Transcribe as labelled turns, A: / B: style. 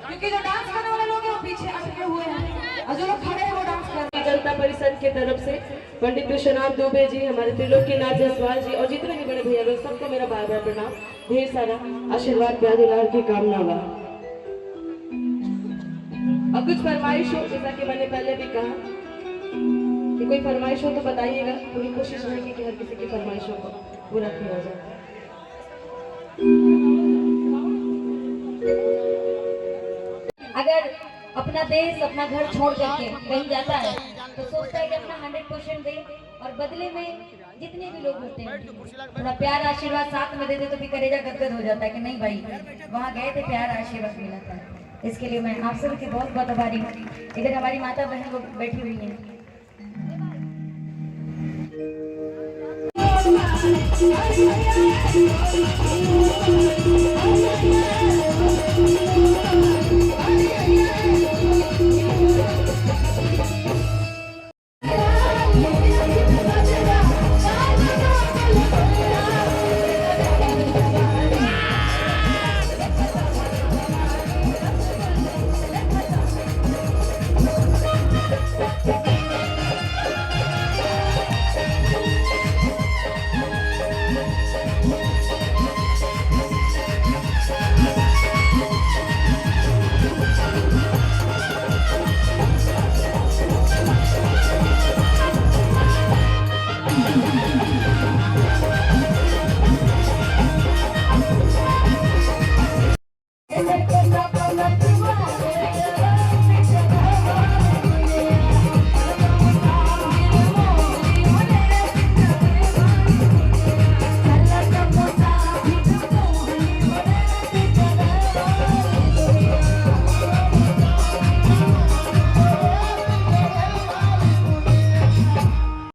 A: क्योंकि जो डांस करने वाले लोग हैं वो पीछे अटके हुए हैं और जो लोग खड़े हैं वो डांस कर रहे हैं। जनता परिषद की तरफ से पंडित विश्वनाथ दुबे जी, हमारे त्रिलोकीनाथ जायसवाल जी और जितने भी बड़े भैया लोग, सबको मेरा बार बार प्रणाम। ढेर सारा आशीर्वाद प्यार दुलार की कामना बा। और कुछ फरमाइश हो, जैसा कि मैंने पहले भी कहा कि कोई फरमाइश हो तो बताइएगा, पूरी कोशिश रहेगी कि हर किसी की फरमाइशों को पूरा किया जाए।
B: अगर अपना देश अपना घर छोड़ करके कहीं जाता है तो सोचता है कि अपना 100% दे और बदले में जितने भी लोग होते हैं थोड़ा प्यार आशीर्वाद साथ में दे दे तो भी कलेजा गदगद हो जाता है कि नहीं भाई वहाँ गए थे, प्यार आशीर्वाद मिला था। इसके लिए मैं आप सभी की बहुत बहुत आभारी हूँ। इधर हमारी माता बहन लोग बैठी हुई हैं।